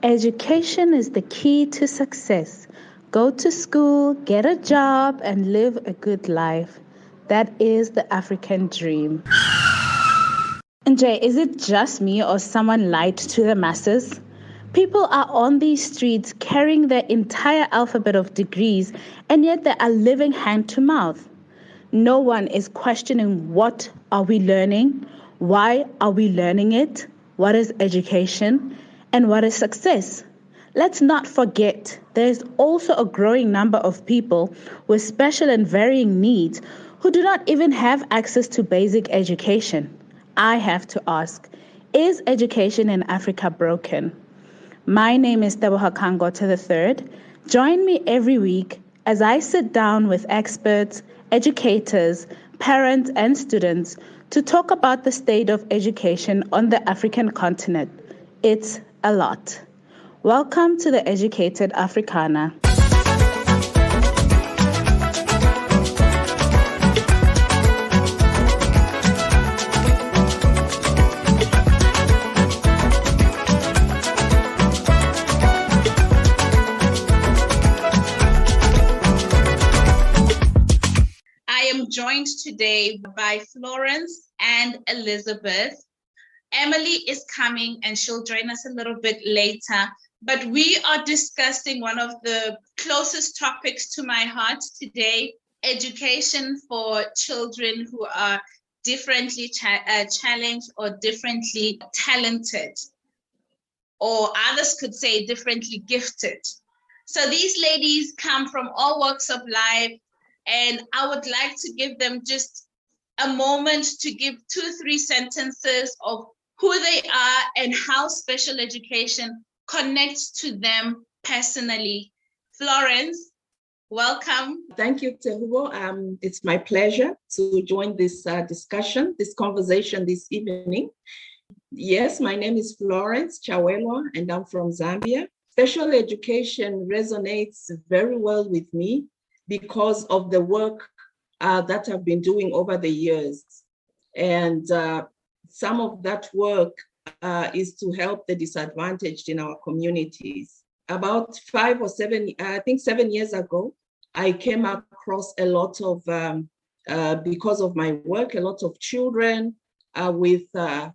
Education is the key to success. Go to school, get a job, and live a good life. That is the African dream. And Jay, is it just me or someone lied to the masses? People are on these streets carrying their entire alphabet of degrees, and yet they are living hand to mouth. No one is questioning what are we learning, why are we learning it, what is education, and what is success. Let's not forget there is also a growing number of people with special and varying needs who do not even have access to basic education. I have to ask, is education in Africa broken? My name is Tebogo Kangote III. Join me every week as I sit down with experts, educators, parents, and students to talk about the state of education on the African continent. It's a lot. Welcome to the Educated Africana. Joined today by Florence and Elizabeth. Emily is coming and she'll join us a little bit later, but we are discussing one of the closest topics to my heart today, education for children who are differently challenged or differently talented, or others could say differently gifted. So these ladies come from all walks of life, and I would like to give them just a moment to give 2-3 sentences of who they are and how special education connects to them personally. Florence, welcome. Thank you, Tebogo. It's my pleasure to join this discussion, this conversation this evening. Yes, my name is Florence Chawelwa, and I'm from Zambia. Special education resonates very well with me because of the work that I've been doing over the years. And some of that work is to help the disadvantaged in our communities. About 7 years ago, I came across a lot of, because of my work, a lot of children with that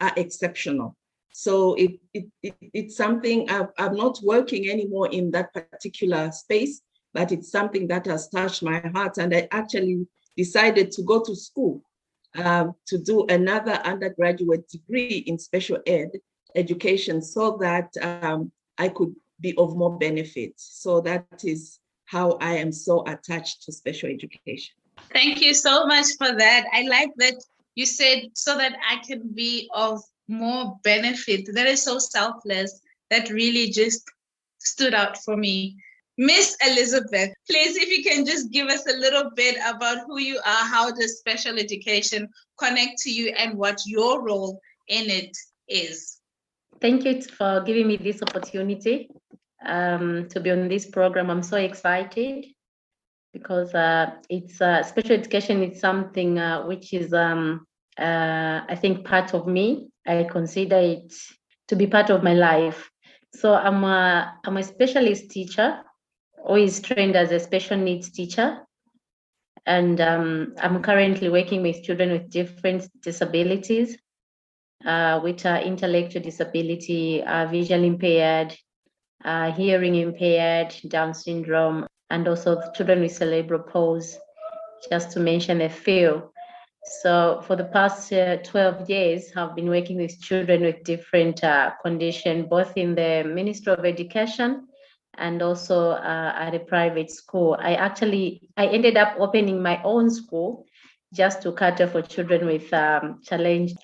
are exceptional. So it's something, I'm not working anymore in that particular space, but it's something that has touched my heart. And I actually decided to go to school to do another undergraduate degree in special ed education so that I could be of more benefit. So that is how I am so attached to special education. Thank you so much for that. I like that you said so that I can be of more benefit. That is so selfless. That really just stood out for me. Miss Elizabeth, please, if you can just give us a little bit about who you are, how does special education connect to you, and what your role in it is. Thank you for giving me this opportunity to be on this program. I'm so excited because it's special education is something which is, I think, part of me. I consider it to be part of my life. So I'm a specialist teacher who is trained as a special needs teacher. And I'm currently working with children with different disabilities, which are intellectual disability, visually impaired, hearing impaired, Down syndrome, and also children with cerebral palsy, just to mention a few. So for the past 12 years, I've been working with children with different conditions, both in the Ministry of Education and also at a private school. I ended up opening my own school just to cater for children with challenged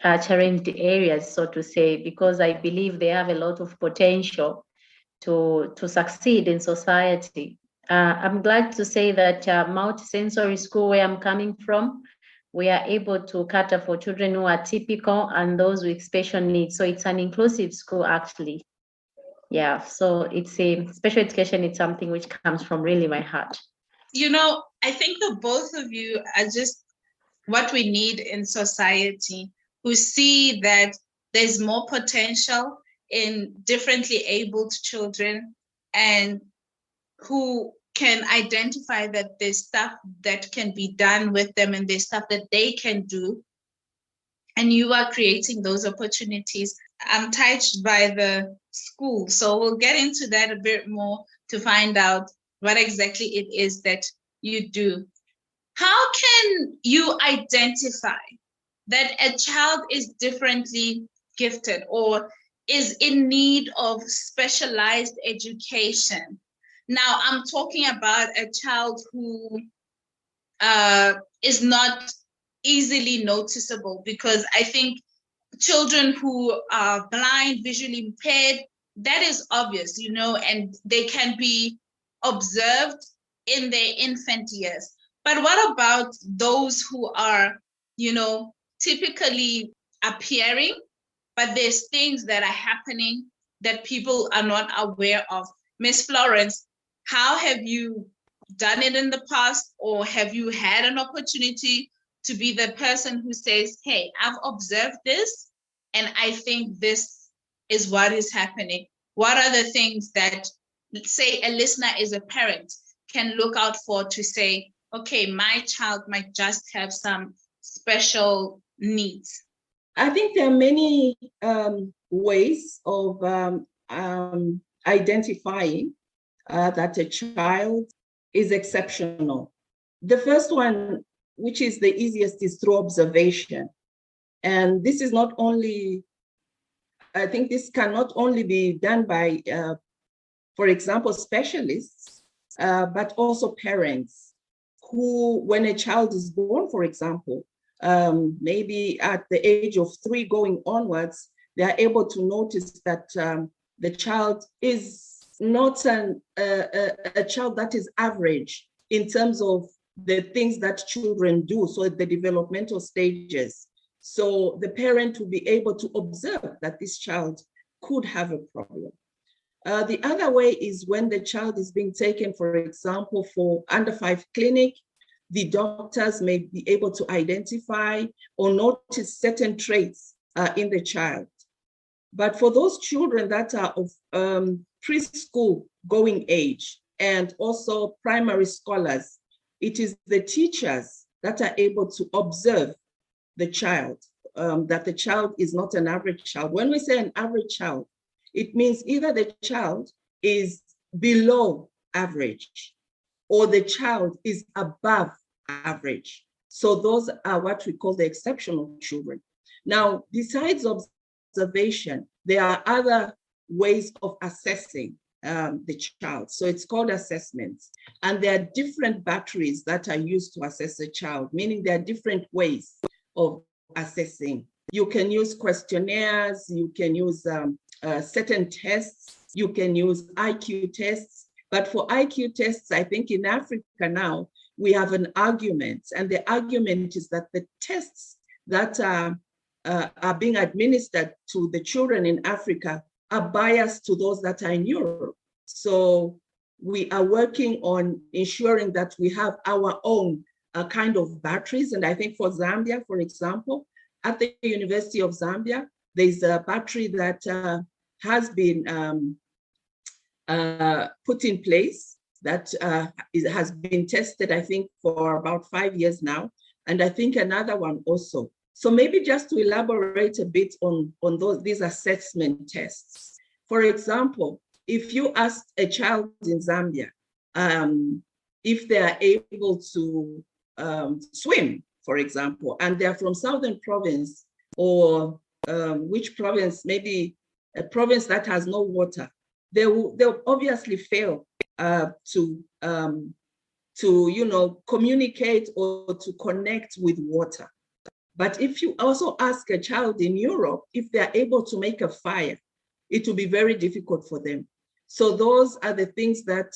areas, so to say, because I believe they have a lot of potential to succeed in society. I'm glad to say that multisensory school, where I'm coming from, we are able to cater for children who are typical and those with special needs. So it's an inclusive school, actually. Yeah, so it's a special education. It's something which comes from really my heart. You know, I think the both of you are just what we need in society, who see that there's more potential in differently abled children and who can identify that there's stuff that can be done with them and there's stuff that they can do. And you are creating those opportunities. I'm touched by the school. So we'll get into that a bit more to find out what exactly it is that you do. How can you identify that a child is differently gifted or is in need of specialized education? Now, I'm talking about a child who is not easily noticeable, because I think children who are blind, visually impaired, that is obvious, and they can be observed in their infant years. But what about those who are, typically appearing, but there's things that are happening that people are not aware of? Miss Florence, how have you done it in the past, or have you had an opportunity to be the person who says, hey, I've observed this, and I think this is what is happening? What are the things that, let's say a listener is a parent, can look out for to say, okay, my child might just have some special needs? I think there are many ways of identifying that a child is exceptional. The first one, which is the easiest, is through observation. And this is not only, I think this can not only be done by, for example, specialists, but also parents who, when a child is born, for example, maybe at the age of 3 going onwards, they are able to notice that the child is not a child that is average in terms of the things that children do, so the developmental stages. So the parent will be able to observe that this child could have a problem. The other way is when the child is being taken, for example, for under 5 clinic, the doctors may be able to identify or notice certain traits in the child. But for those children that are of preschool going age and also primary scholars, it is the teachers that are able to observe the child, that the child is not an average child. When we say an average child, it means either the child is below average or the child is above average. So those are what we call the exceptional children. Now, besides observation, there are other ways of assessing the child. So it's called assessments. And there are different batteries that are used to assess a child, meaning there are different ways of assessing. You can use questionnaires, you can use certain tests, you can use IQ tests. But for IQ tests, I think in Africa now, we have an argument. And the argument is that the tests that are being administered to the children in Africa are biased to those that are in Europe. So we are working on ensuring that we have our own kind of batteries. And I think for Zambia, for example, at the University of Zambia, there's a battery that has been put in place that has been tested, I think, for about 5 years now. And I think another one also. So maybe just to elaborate a bit on these assessment tests. For example, if you ask a child in Zambia if they are able to swim, for example, and they're from Southern Province or which province, maybe a province that has no water, they'll obviously fail to communicate or to connect with water. But if you also ask a child in Europe if they're able to make a fire, it will be very difficult for them. So those are the things that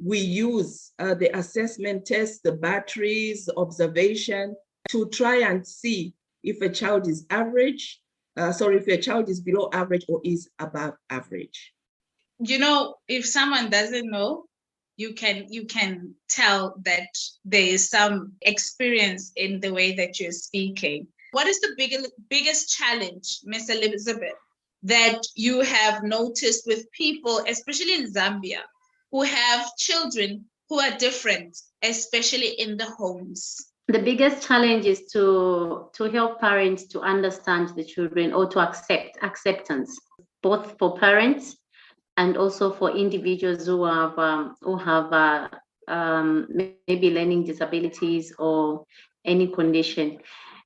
we use, the assessment tests, the batteries, observation, to try and see if a child is average, if a child is below average or is above average. If someone doesn't know, you can tell that there is some experience in the way that you're speaking. What is the biggest challenge, Miss Elizabeth, that you have noticed with people, especially in Zambia, who have children who are different, especially in the homes? The biggest challenge is to help parents to understand the children, or to acceptance, both for parents and also for individuals who have maybe learning disabilities or any condition.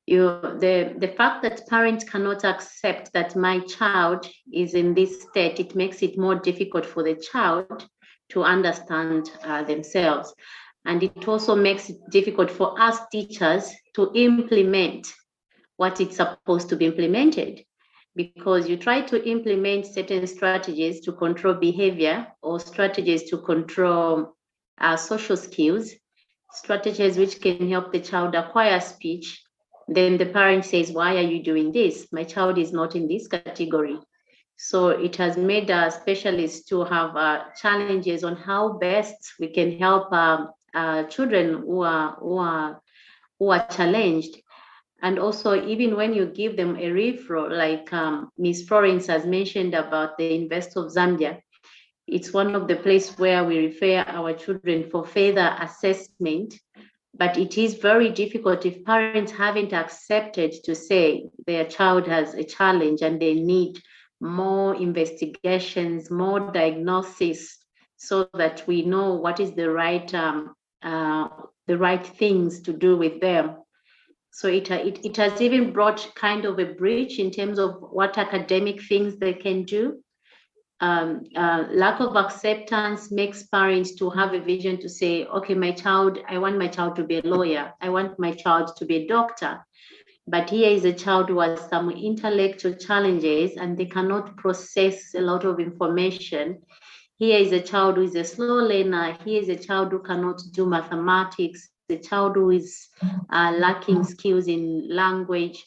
The fact that parents cannot accept that my child is in this state, it makes it more difficult for the child to understand themselves. And it also makes it difficult for us teachers to implement what it's supposed to be implemented, because you try to implement certain strategies to control behavior, or strategies to control social skills, strategies which can help the child acquire speech. Then the parent says, why are you doing this? My child is not in this category. So it has made specialists to have challenges on how best we can help children who are challenged. And also, even when you give them a referral, like Ms. Florence has mentioned about the University of Zambia, it's one of the places where we refer our children for further assessment. But it is very difficult if parents haven't accepted to say their child has a challenge and they need more investigations, more diagnosis, so that we know what is the right things to do with them. So it has even brought kind of a breach in terms of what academic things they can do. Lack of acceptance makes parents to have a vision to say, okay, I want my child to be a lawyer. I want my child to be a doctor. But here is a child who has some intellectual challenges and they cannot process a lot of information. Here is a child who is a slow learner. Here is a child who cannot do mathematics. The child who is lacking skills in language.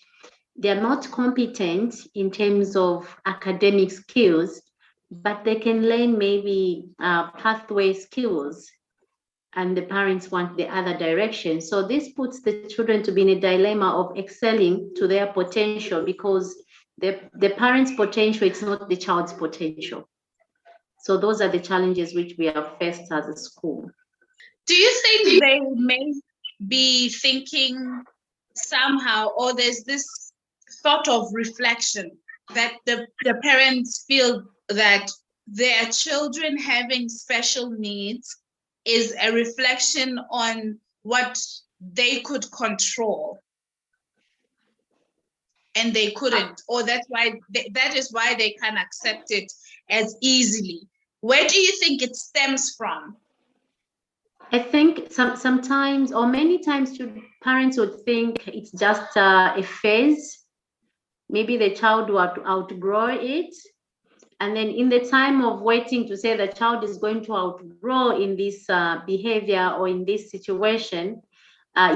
They are not competent in terms of academic skills, but they can learn maybe pathway skills, and the parents want the other direction. So this puts the children to be in a dilemma of excelling to their potential, because the parents' potential, it's not the child's potential. So those are the challenges which we have faced as a school. Do you think they may be thinking somehow, or there's this sort of reflection that the parents feel that their children having special needs is a reflection on what they could control and they couldn't, or that is why they can't accept it as easily? Where do you think it stems from? I think sometimes, or many times, parents would think it's just a phase. Maybe the child will outgrow it. And then in the time of waiting to say the child is going to outgrow in this behavior or in this situation,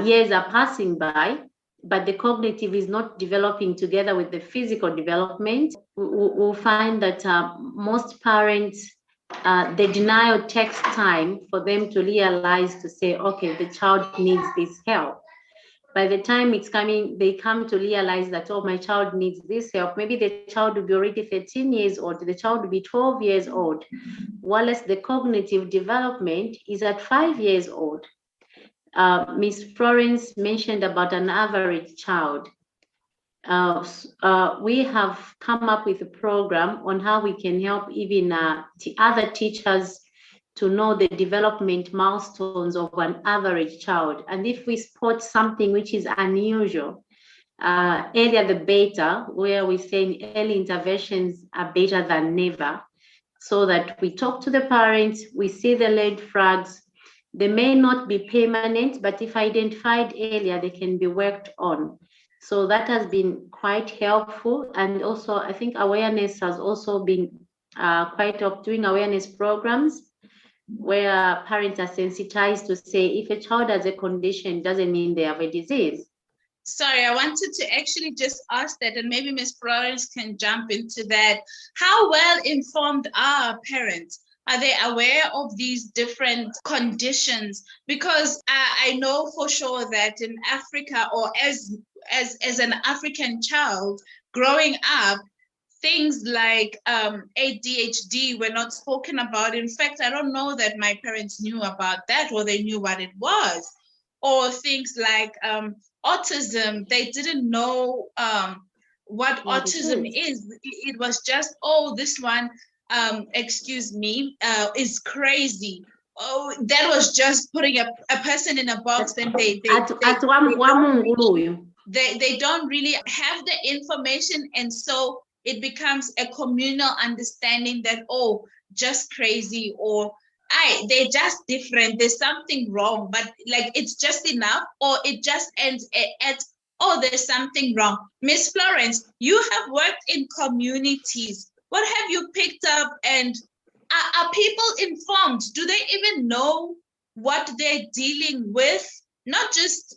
years are passing by, but the cognitive is not developing together with the physical development. We'll find that most parents, the denial takes time for them to realize, to say, okay, the child needs this help. By the time it's coming, they come to realize that, oh, my child needs this help. Maybe the child will be already 13 years old, the child will be 12 years old, whereas the cognitive development is at 5 years old. Ms. Florence mentioned about an average child. We have come up with a program on how we can help even other teachers to know the development milestones of an average child. And if we spot something which is unusual, earlier the better, where we say early interventions are better than never, so that we talk to the parents, we see the red flags. They may not be permanent, but if identified earlier, they can be worked on. So that has been quite helpful. And also, I think awareness has also been quite of doing awareness programs where parents are sensitized to say, if a child has a condition, doesn't mean they have a disease. Sorry, I wanted to actually just ask that, and maybe Ms. Florence can jump into that. How well informed are parents? Are they aware of these different conditions? Because I know for sure that in Africa, or as an African child growing up, things like ADHD were not spoken about. In fact, I don't know that my parents knew about that, or they knew what it was. Or things like autism, they didn't know what autism is. It was just, oh, this one, is crazy. Oh, that was just putting a person in a box, and they don't really have the information, and so it becomes a communal understanding that, oh, just crazy, or they're just different, there's something wrong, but like it's just enough, or it just ends at oh, there's something wrong. Miss Florence, you have worked in communities. What have you picked up, and are people informed? Do they even know what they're dealing with? Not just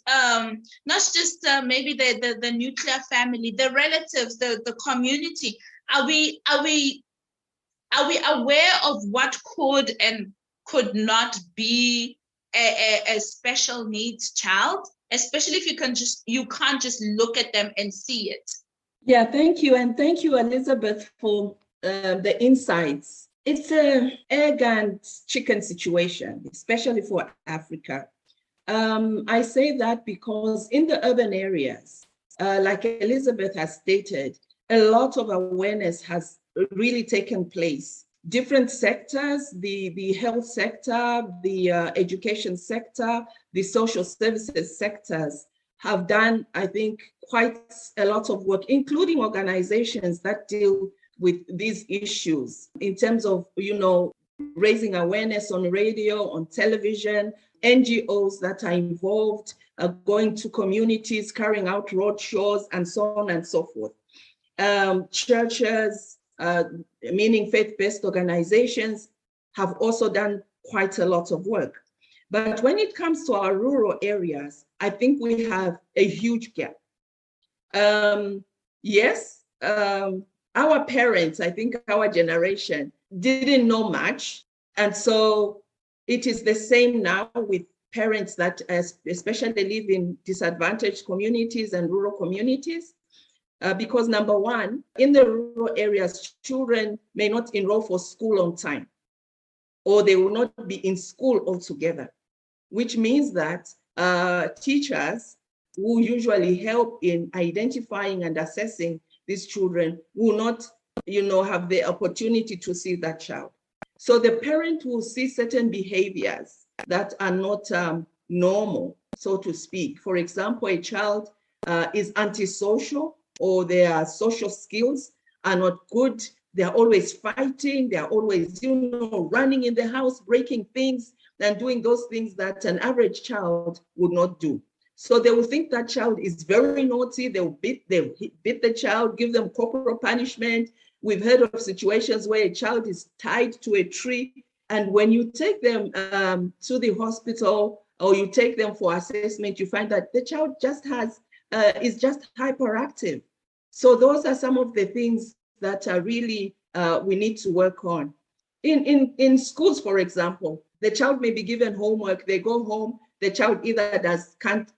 maybe the nuclear family, the relatives, the community. Are we aware of what could and could not be a special needs child, especially if you can't just look at them and see it? Yeah, thank you. And thank you, Elizabeth, for the insights. It's an egg and chicken situation, especially for Africa. I say that because in the urban areas, like Elizabeth has stated, a lot of awareness has really taken place. Different sectors, the health sector, the education sector, the social services sectors have done, I think, quite a lot of work, including organizations that deal with these issues in terms of, raising awareness on radio, on television, NGOs that are involved, going to communities, carrying out roadshows, and so on and so forth. Churches, meaning faith-based organizations, have also done quite a lot of work. But when it comes to our rural areas, I think we have a huge gap. Yes, our parents, I think our generation, didn't know much. And so it is the same now with parents that especially live in disadvantaged communities and rural communities. Because number one, in the rural areas, children may not enroll for school on time, or they will not be in school altogether, which means that teachers who usually help in identifying and assessing these children will not, have the opportunity to see that child. So the parent will see certain behaviors that are not normal, so to speak. For example, a child is antisocial, or their social skills are not good. They're always fighting. They're always, running in the house, breaking things, and doing those things that an average child would not do. So they will think that child is very naughty. They'll beat the child, give them corporal punishment. We've heard of situations where a child is tied to a tree, and when you take them to the hospital, or you take them for assessment, you find that the child just is just hyperactive. So those are some of the things that are really we need to work on. In schools, for example, the child may be given homework. They go home. The child either can't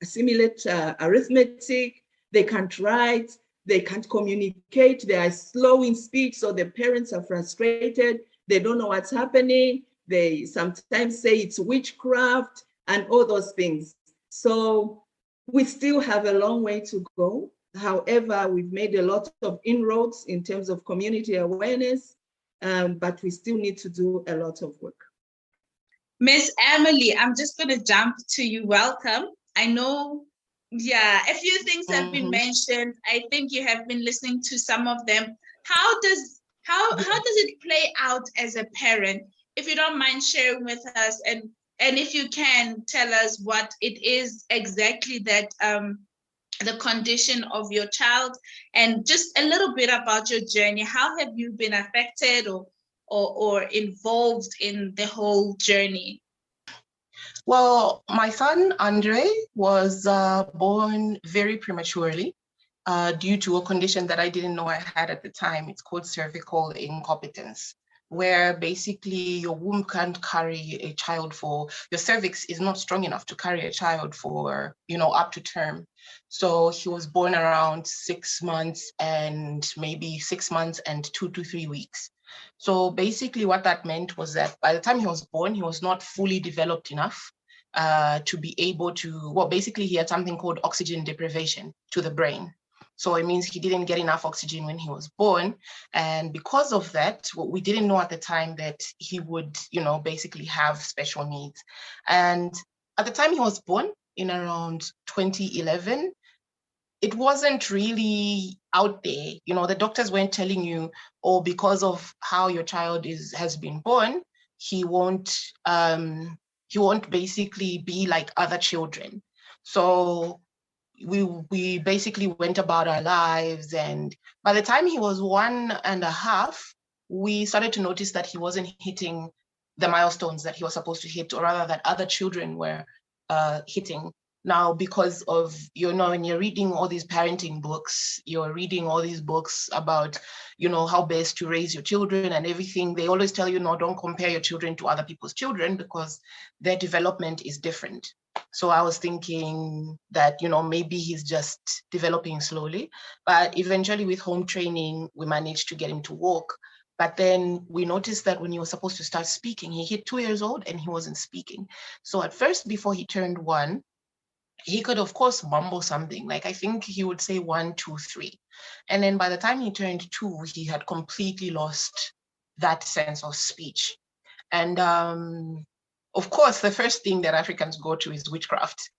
assimilate arithmetic. They can't write. They can't communicate. They are slow in speech. So the parents are frustrated. They don't know what's happening. They sometimes say it's witchcraft and all those things. So we still have a long way to go. However, we've made a lot of inroads in terms of community awareness, but we still need to do a lot of work. Miss Emily, I'm just going to jump to you. Welcome. I know, a few things have been mentioned. I think you have been listening to some of them. How does it play out as a parent? If you don't mind sharing with us, and if you can tell us what it is exactly that the condition of your child, and just a little bit about your journey. How have you been affected or involved in the whole journey? Well, my son, Andre, was born very prematurely due to a condition that I didn't know I had at the time. It's called cervical incompetence. where basically your womb can't carry a child your cervix is not strong enough to carry a child for, up to term. So he was born around 6 months and maybe 6 months and 2 to 3 weeks. So basically what that meant was that by the time he was born, he was not fully developed enough to be able to, basically he had something called oxygen deprivation to the brain. So it means he didn't get enough oxygen when he was born. And because of that, we didn't know at the time that he would, basically have special needs. And at the time he was born in around 2011, it wasn't really out there. The doctors weren't telling you, because of how your child has been born, he won't basically be like other children. So we basically went about our lives, and by the time he was 1.5, we started to notice that he wasn't hitting the milestones that he was supposed to hit, or rather that other children were hitting. Now, because of, when you're reading all these parenting books, you're reading all these books about, how best to raise your children and everything, they always tell you, no, don't compare your children to other people's children because their development is different. So I was thinking that, maybe he's just developing slowly, but eventually with home training, we managed to get him to walk. But then we noticed that when he was supposed to start speaking, he hit 2 years old and he wasn't speaking. So at first, before he turned 1, he could, of course, mumble something. Like, I think he would say 1, 2, 3. And then by the time he turned 2, he had completely lost that sense of speech. And of course, the first thing that Africans go to is witchcraft.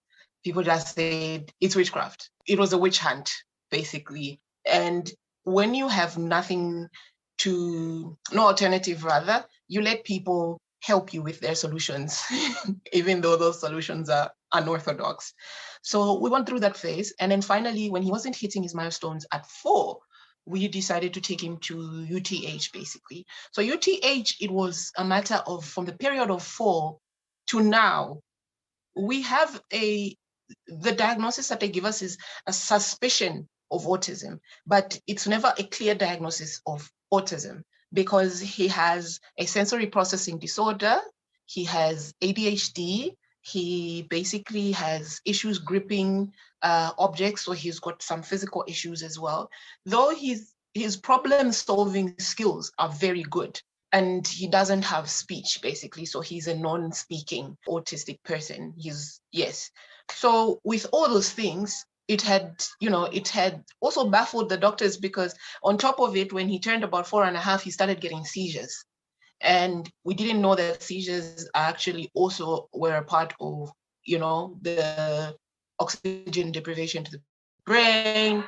People just say it's witchcraft. It was a witch hunt, basically. And when you have no alternative, rather, you let people help you with their solutions, even though those solutions are unorthodox. So we went through that phase. And then finally, when he wasn't hitting his milestones at 4, we decided to take him to UTH, basically. So UTH, it was a matter of, from the period of 4 to now, we have the diagnosis that they give us is a suspicion of autism, but it's never a clear diagnosis of autism because he has a sensory processing disorder, he has ADHD, he basically has issues gripping objects, so he's got some physical issues as well. Though his problem-solving skills are very good, and he doesn't have speech, basically, so he's a non-speaking autistic person. Yes. So with all those things, it had also baffled the doctors because on top of it, when he turned about 4.5, he started getting seizures. And we didn't know that seizures actually also were a part of, the oxygen deprivation to the brain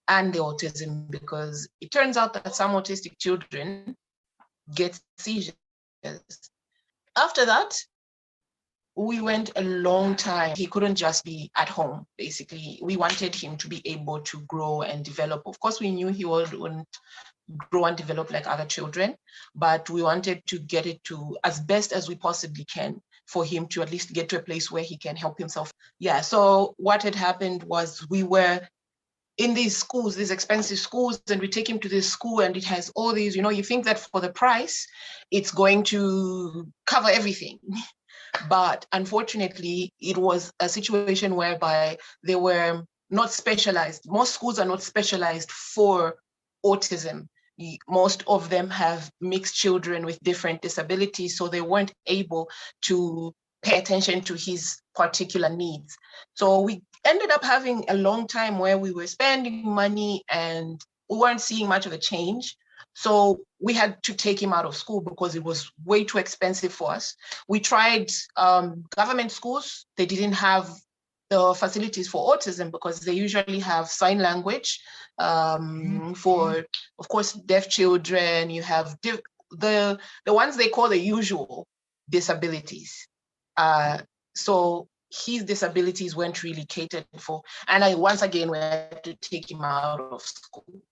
and the autism, because it turns out that some autistic children get seizures. After that, we went a long time. He couldn't just be at home, basically. We wanted him to be able to grow and develop. Of course, we knew he wouldn't grow and develop like other children, but we wanted to get it to as best as we possibly can for him to at least get to a place where he can help himself. Yeah, so what had happened was we were in these schools, these expensive schools, and we take him to this school and it has all these, you think that for the price, it's going to cover everything. But unfortunately, it was a situation whereby they were not specialized. Most schools are not specialized for autism. Most of them have mixed children with different disabilities, so they weren't able to pay attention to his particular needs. So we ended up having a long time where we were spending money and we weren't seeing much of a change. So we had to take him out of school because it was way too expensive for us. We tried government schools. They didn't have the facilities for autism because they usually have sign language for, of course, deaf children. You have the ones they call the usual disabilities. So his disabilities weren't really catered for. And once again, we had to take him out of school.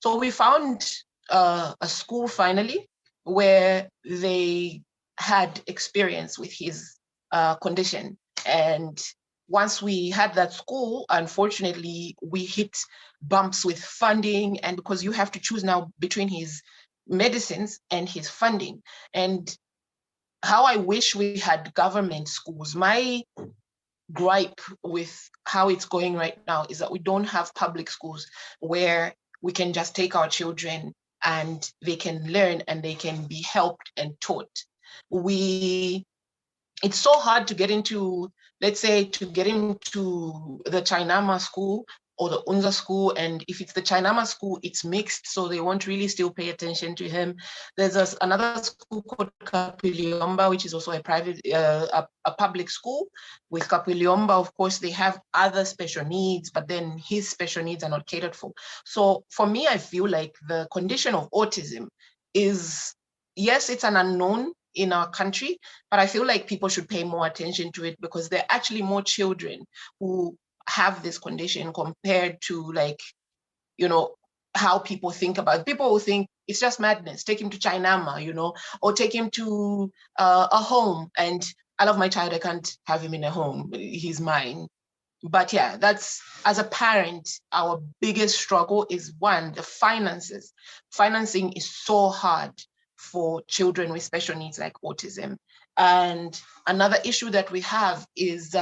So we found a school finally where they had experience with his condition. And once we had that school, unfortunately, we hit bumps with funding. And because you have to choose now between his medicines and his funding. And how I wish we had government schools. My gripe with how it's going right now is that we don't have public schools where we can just take our children and they can learn and they can be helped and taught. It's so hard to get into, let's say, to get into the Chainama school or the Unza school. And if it's the Chainama school, it's mixed, so they won't really still pay attention to him. There's another school called Kapiliomba, which is also a private, a public school. With Kapiliomba, of course, they have other special needs, but then his special needs are not catered for. So for me, I feel like the condition of autism is, yes, it's an unknown in our country, but I feel like people should pay more attention to it, because there are actually more children who have this condition compared to, like, you know, how people think about it. People will think it's just madness, take him to Chainama, you know, or take him to a home. And I love my child, I can't have him in a home, he's mine. But yeah, that's, as a parent, our biggest struggle is, one, the finances. Financing is so hard for children with special needs like autism. And another issue that we have is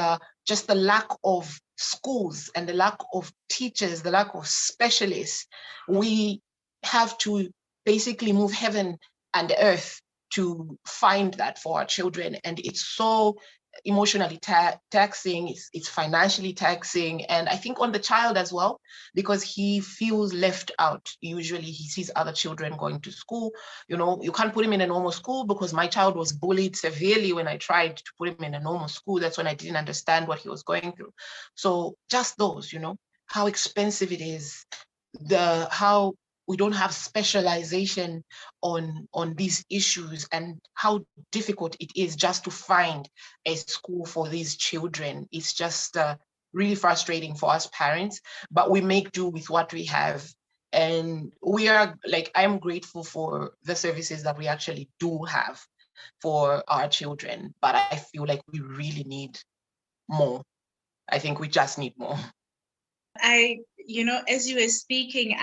just the lack of schools and the lack of teachers, the lack of specialists. We have to basically move heaven and earth to find that for our children. And it's so emotionally taxing, it's financially taxing, and I think on the child as well, because he feels left out. Usually he sees other children going to school. You know, you can't put him in a normal school, because my child was bullied severely when I tried to put him in a normal school. That's when I didn't understand what he was going through. So just those, you know, how expensive it is, how we don't have specialization on these issues, and how difficult it is just to find a school for these children. It's just really frustrating for us parents, but we make do with what we have. And we are, like, I'm grateful for the services that we actually do have for our children, but I feel like we really need more. I think we just need more. You know, as you were speaking,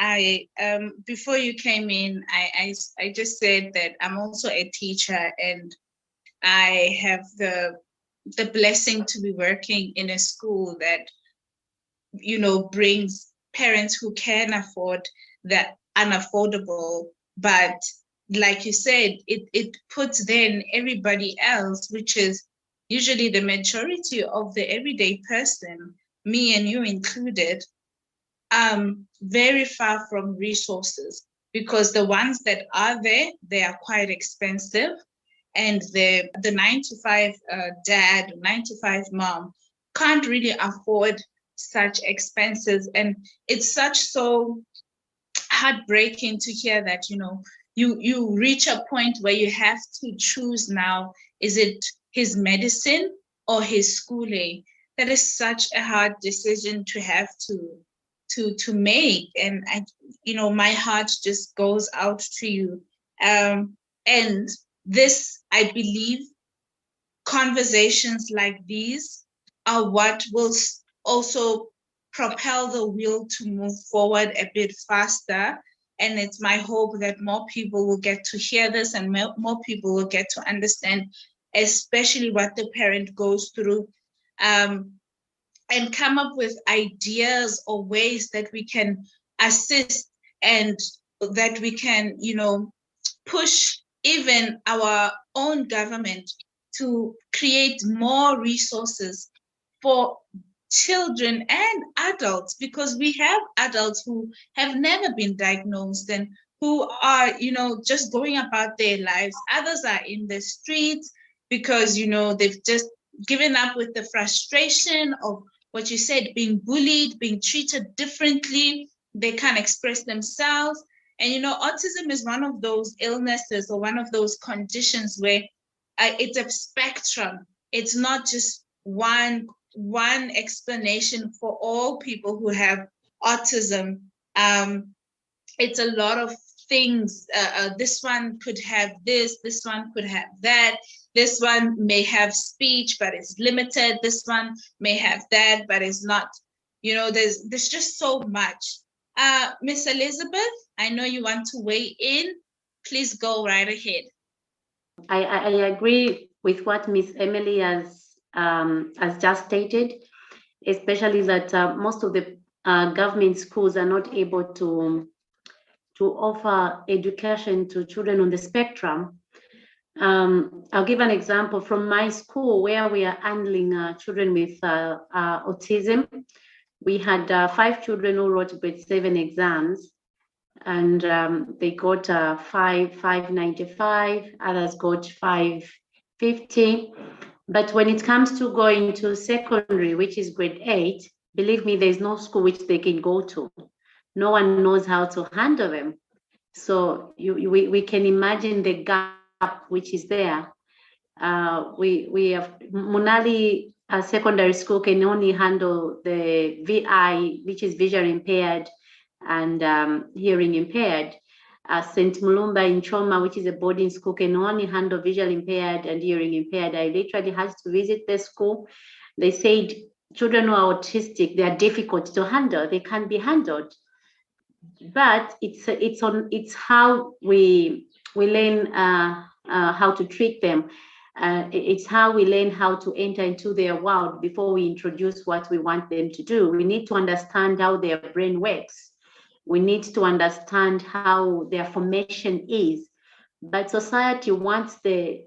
before you came in, I just said that I'm also a teacher, and I have the blessing to be working in a school that, you know, brings parents who can afford that unaffordable, but like you said, it puts then everybody else, which is usually the majority of the everyday person, me and you included, very far from resources, because the ones that are there, they are quite expensive, and the 9-to-5 dad, 9-to-5 mom can't really afford such expenses. And it's so heartbreaking to hear that, you know, you reach a point where you have to choose now, is it his medicine or his schooling? That is such a hard decision to have to make. And you know, my heart just goes out to you. And this, I believe, conversations like these are what will also propel the wheel to move forward a bit faster. And it's my hope that more people will get to hear this, and more people will get to understand, especially what the parent goes through, and come up with ideas or ways that we can assist, and that we can, you know, push even our own government to create more resources for children and adults, because we have adults who have never been diagnosed and who are, you know, just going about their lives. Others are in the streets because, you know, they've just given up with the frustration of what you said, being bullied, being treated differently. They can't express themselves. And, you know, autism is one of those illnesses or one of those conditions where it's a spectrum. It's not just one explanation for all people who have autism. It's a lot of things. This one could have this one could have that. This one may have speech, but it's limited. This one may have that, but it's not. You know, there's just so much. Miss Elizabeth, I know you want to weigh in. Please go right ahead. I agree with what Miss Emily has just stated, especially that most of the government schools are not able to offer education to children on the spectrum. I'll give an example from my school where we are handling children with autism. We had 5 children who wrote grade 7 exams, and they got 595, others got 550. But when it comes to going to secondary, which is grade 8, believe me, there's no school which they can go to. No one knows how to handle them. So we can imagine the gap which is there. We have Munali secondary school can only handle the VI, which is visually impaired and hearing impaired. St. Mulumba in Choma, which is a boarding school, can only handle visually impaired and hearing impaired. I literally had to visit the school. They said children who are autistic, they are difficult to handle. They can't be handled. But it's how we learn how to treat them. It's how we learn how to enter into their world before we introduce what we want them to do. We need to understand how their brain works. We need to understand how their formation is. But society wants the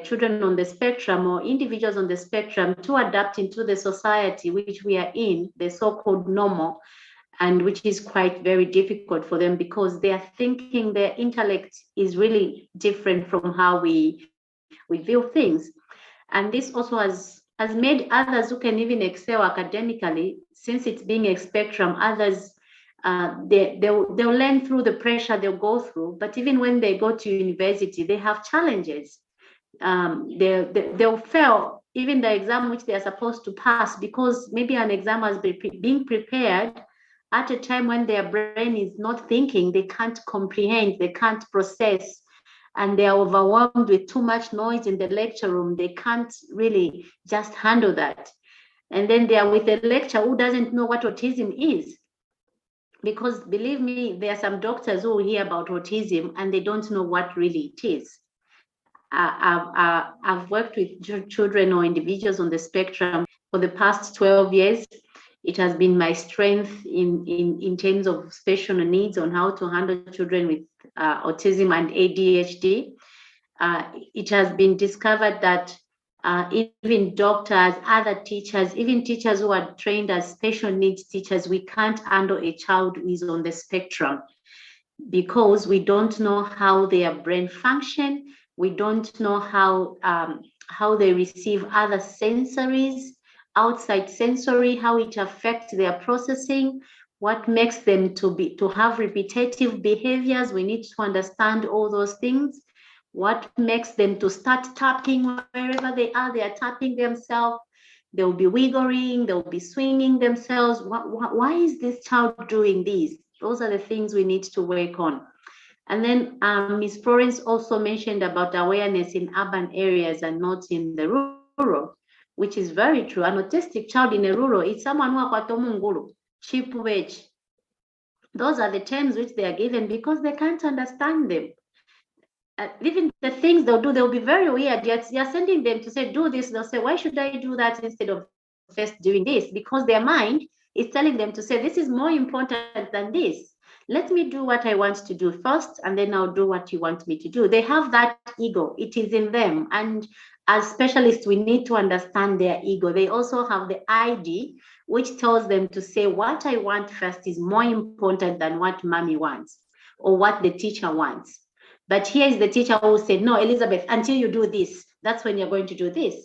children on the spectrum or individuals on the spectrum to adapt into the society which we are in, the so-called normal, and which is quite very difficult for them because they are thinking, their intellect is really different from how we view things. And this also has made others who can even excel academically, since it's being a spectrum, others, they'll learn through the pressure they'll go through. But even when they go to university, they have challenges. They'll fail even the exam which they are supposed to pass because maybe an exam has been being prepared at a time when their brain is not thinking, they can't comprehend, they can't process, and they are overwhelmed with too much noise in the lecture room. They can't really just handle that. And then they are with a lecturer who doesn't know what autism is. Because believe me, there are some doctors who hear about autism and they don't know what really it is. I've worked with children or individuals on the spectrum for the past 12 years. It has been my strength in terms of special needs on how to handle children with autism and ADHD. It has been discovered that even doctors, other teachers, even teachers who are trained as special needs teachers, we can't handle a child who is on the spectrum because we don't know how their brain function. We don't know how they receive other sensories, outside sensory, how it affects their processing, what makes them to have repetitive behaviors. We need to understand all those things. What makes them to start tapping wherever they are tapping themselves. They'll be wiggling, they'll be swinging themselves. Why is this child doing this? Those are the things we need to work on. And then Ms. Florence also mentioned about awareness in urban areas and not in the rural, which is very true. An autistic child in a rural is someone who akwatomu cheap wage. Those are the terms which they are given because they can't understand them. Even the things they'll do, they'll be very weird. You're sending them to say, do this. They'll say, why should I do that instead of first doing this? Because their mind is telling them to say, this is more important than this. Let me do what I want to do first, and then I'll do what you want me to do. They have that ego. It is in them. And as specialists, we need to understand their ego. They also have the ID, which tells them to say, what I want first is more important than what mommy wants or what the teacher wants. But here is the teacher who said, no, Elizabeth, until you do this, that's when you're going to do this.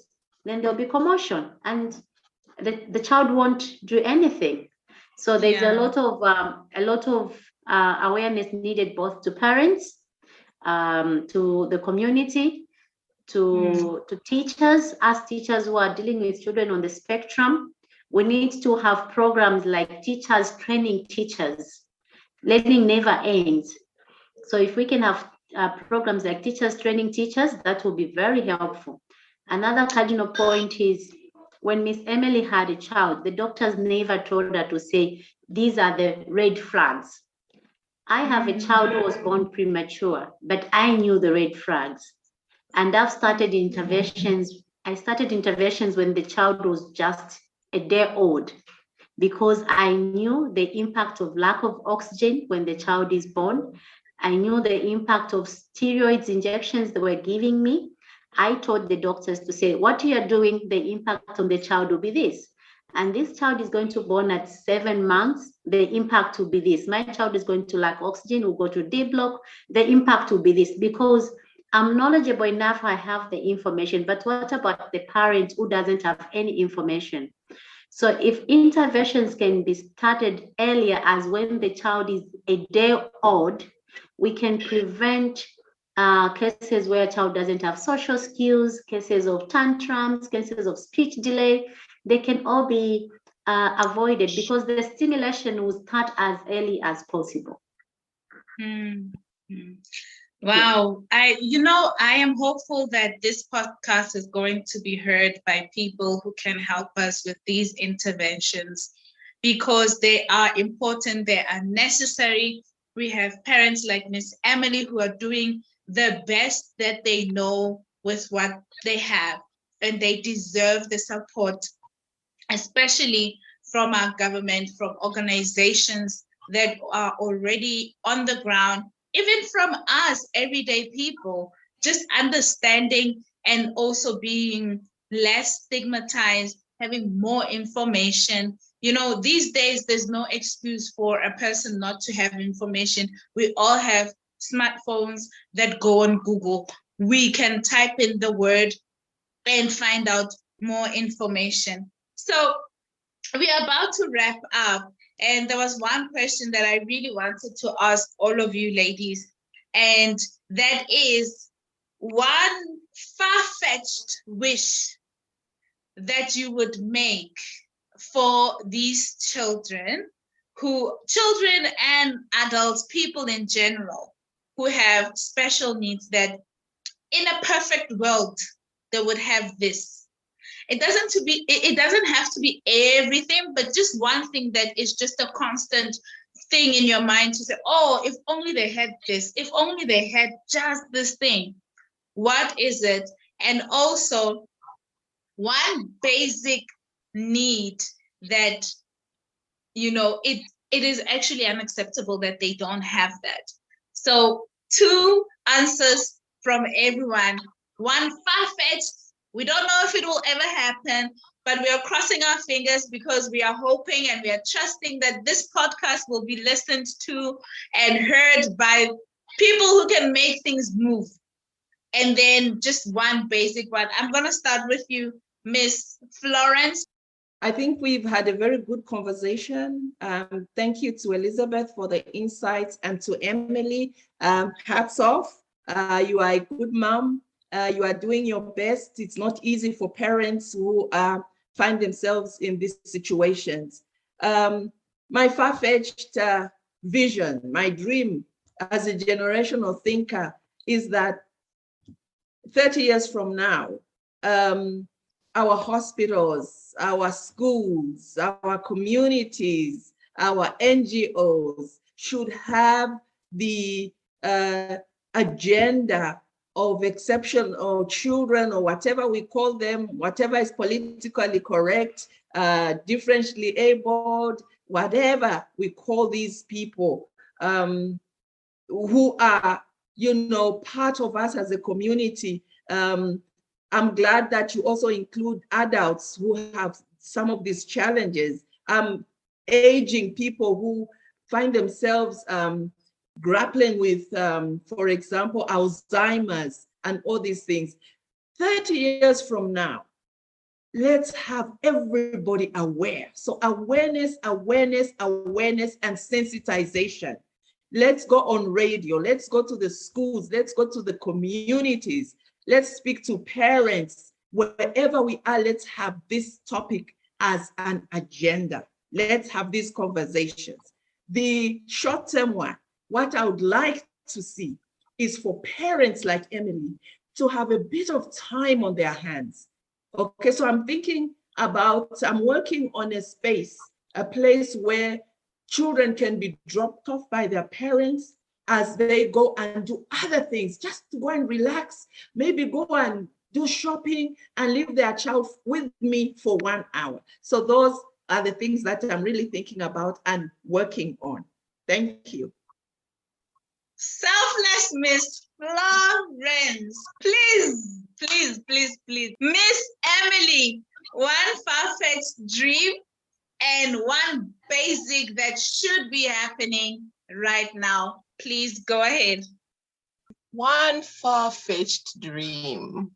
Then there'll be commotion and the child won't do anything. So there's a lot of awareness needed both to parents, to the community, to teachers, as teachers who are dealing with children on the spectrum. We need to have programs like teachers training teachers. Learning never ends. So if we can have programs like teachers training teachers, that will be very helpful. Another cardinal point is when Miss Emily had a child, the doctors never told her to say, these are the red flags. I have a child who was born premature, but I knew the red flags. And I've started interventions. I started interventions when the child was just a day old, because I knew the impact of lack of oxygen when the child is born. I knew the impact of steroids injections they were giving me. I told the doctors to say, what you are doing, the impact on the child will be this. And this child is going to born at 7 months, the impact will be this. My child is going to lack oxygen, will go to D block, the impact will be this. Because I'm knowledgeable enough, I have the information, but what about the parent who doesn't have any information? So if interventions can be started earlier, as when the child is a day old, we can prevent cases where a child doesn't have social skills, cases of tantrums, cases of speech delay. They can all be avoided because the stimulation will start as early as possible. Mm-hmm. Wow. I am hopeful that this podcast is going to be heard by people who can help us with these interventions, because they are important, they are necessary. We have parents like Miss Emily who are doing the best that they know with what they have, and they deserve the support, especially from our government, from organizations that are already on the ground, even from us, everyday people, just understanding and also being less stigmatized, having more information. These days, there's no excuse for a person not to have information. We all have smartphones that go on Google. We can type in the word and find out more information. So we are about to wrap up, and there was one question that I really wanted to ask all of you ladies, and that is one far-fetched wish that you would make for these children and adults, people in general, who have special needs, that in a perfect world, they would have this. It doesn't have to be everything, but just one thing that is just a constant thing in your mind to say, oh, if only they had this, if only they had just this thing. What is it? And also, one basic need that, it is actually unacceptable that they don't have that. So 2 answers from everyone. One far-fetched, we don't know if it will ever happen, but we are crossing our fingers because we are hoping and we are trusting that this podcast will be listened to and heard by people who can make things move. And then just one basic one. I'm going to start with you, Miss Florence. I think we've had a very good conversation. Thank you to Elizabeth for the insights, and to Emily, hats off. You are a good mom. You are doing your best. It's not easy for parents who find themselves in these situations. My far-fetched vision, my dream as a generational thinker is that 30 years from now, our hospitals, our schools, our communities, our NGOs should have the agenda of exceptional children, or whatever we call them, whatever is politically correct, differentially abled, whatever we call these people, who are, part of us as a community. I'm glad that you also include adults who have some of these challenges, aging people who find themselves grappling with, for example, Alzheimer's and all these things. 30 years from now, let's have everybody aware. So awareness, and sensitization. Let's go on radio. Let's go to the schools. Let's go to the communities. Let's speak to parents. Wherever we are, let's have this topic as an agenda. Let's have these conversations. The short-term one, what I would like to see is for parents like Emily to have a bit of time on their hands. Okay, so I'm working on a place where children can be dropped off by their parents as they go and do other things, just to go and relax, maybe go and do shopping and leave their child with me for 1 hour. So those are the things that I'm really thinking about and working on. Thank you. Selfless Miss Florence. Please, please, please, please. Miss Emily, one far-fetched dream and one basic that should be happening right now. Please go ahead. One far-fetched dream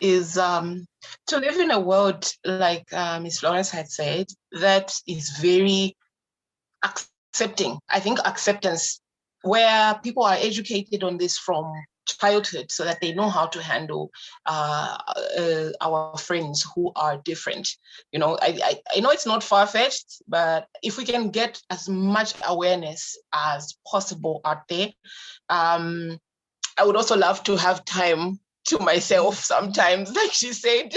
is to live in a world, like Ms. Florence had said, that is very accepting. I think acceptance, where people are educated on this from childhood so that they know how to handle our friends who are different. You know, I know it's not far-fetched, but if we can get as much awareness as possible out there, I would also love to have time to myself sometimes, like she said.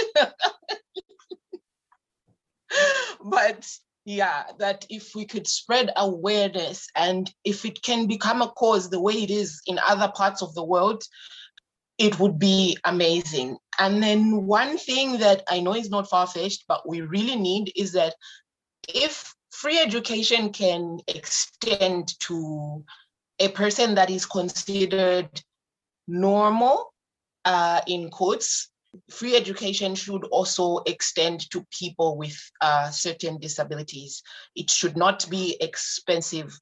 But yeah, that if we could spread awareness and if it can become a cause the way it is in other parts of the world, it would be amazing. And then one thing that I know is not far-fetched, but we really need is that if free education can extend to a person that is considered normal, in quotes, free education should also extend to people with certain disabilities. It should not be expensive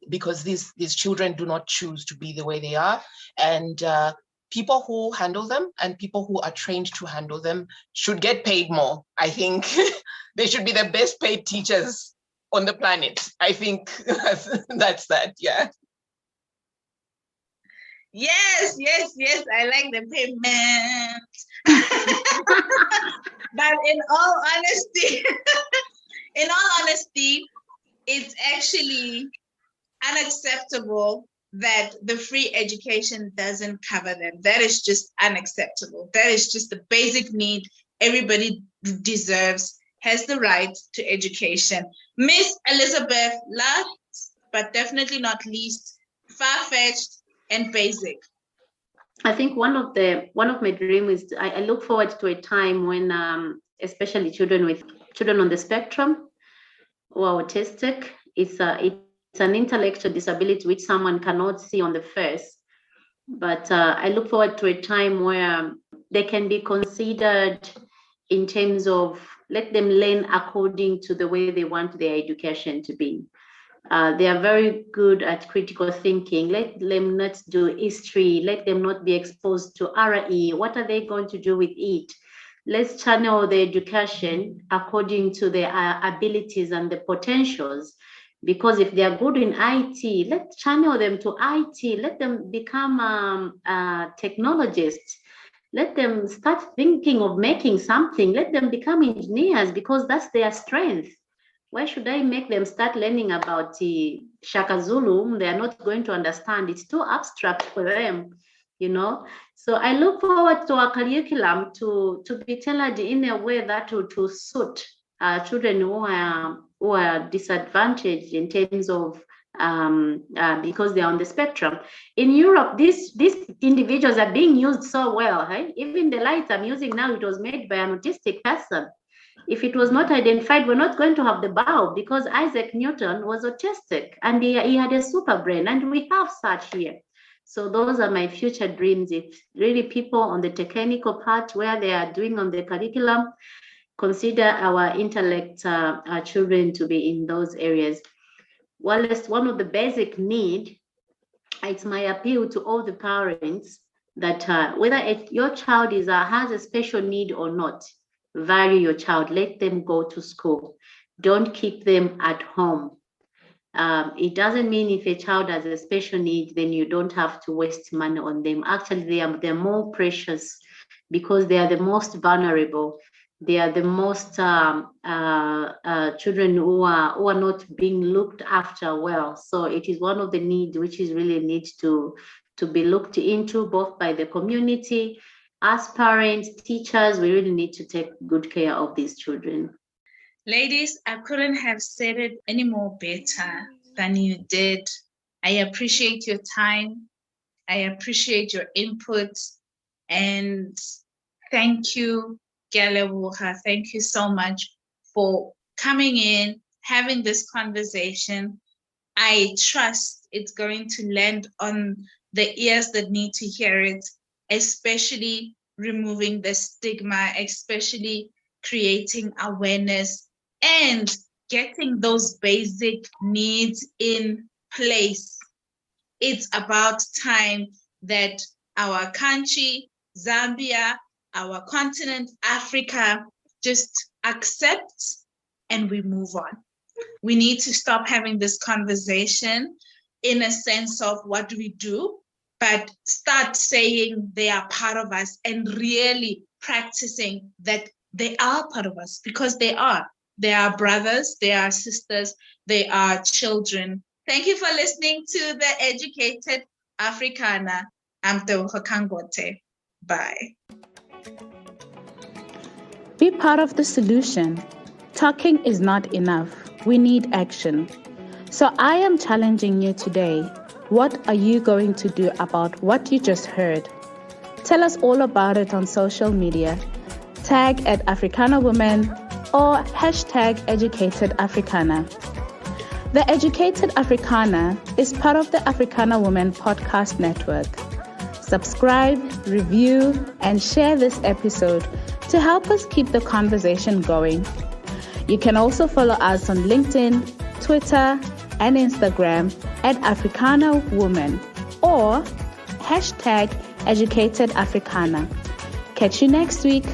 because these children do not choose to be the way they are. And people who handle them and people who are trained to handle them should get paid more. I think they should be the best paid teachers on the planet. I think that's that, yeah. Yes, yes, yes, I like the payment. But in all honesty, it's actually unacceptable that the free education doesn't cover them. That is just unacceptable. That is just the basic need everybody deserves, has the right to education. Miss Elizabeth, last but definitely not least, far-fetched and basic. I think one of my dreams is I look forward to a time when especially children on the spectrum who are autistic, it's an intellectual disability which someone cannot see on the face. But I look forward to a time where they can be considered in terms of let them learn according to the way they want their education to be. They are very good at critical thinking. Let them not do history. Let them not be exposed to RE. What are they going to do with it? Let's channel the education according to their abilities and the potentials. Because if they are good in IT, let's channel them to IT. Let them become technologists. Let them start thinking of making something. Let them become engineers because that's their strength. Why should I make them start learning about Shaka Zulu? They are not going to understand. It's too abstract for them, you know. So I look forward to our curriculum to be tailored in a way that to suit children who are disadvantaged in terms of because they are on the spectrum. In Europe, these individuals are being used so well. Right? Even the lights I'm using now, it was made by an autistic person. If it was not identified, we're not going to have the bulb because Isaac Newton was autistic and he had a super brain, and we have such here. So those are my future dreams. If really people on the technical part where they are doing on the curriculum, consider our intellect children to be in those areas. Well, it's one of the basic need. It's my appeal to all the parents that whether your child has a special need or not, value your child. Let them go to school. Don't keep them at home. It doesn't mean if a child has a special need, then you don't have to waste money on them. Actually, they're more precious because they are the most vulnerable. They are the most children who are not being looked after well. So it is one of the needs which is really need to be looked into both by the community. As parents, teachers, we really need to take good care of these children. Ladies, I couldn't have said it any more better than you did. I appreciate your time. I appreciate your input. And thank you, Galewuha. Thank you so much for coming in, having this conversation. I trust it's going to land on the ears that need to hear it, especially removing the stigma, especially creating awareness and getting those basic needs in place. It's about time that our country, Zambia, our continent, Africa, just accepts and we move on. We need to stop having this conversation in a sense of what do we do, but start saying they are part of us and really practicing that they are part of us, because they are. They are brothers, they are sisters, they are children. Thank you for listening to the Educated Africana. I'm Tebogo Kangote. Bye. Be part of the solution. Talking is not enough. We need action. So I am challenging you today. What are you going to do about what you just heard? Tell us all about it on social media. Tag at Africana Women or hashtag Educated Africana. The Educated Africana is part of the Africana Women Podcast Network. Subscribe, review, and share this episode to help us keep the conversation going. You can also follow us on LinkedIn, Twitter, and Instagram at Africana Woman or hashtag Educated Africana. Catch you next week.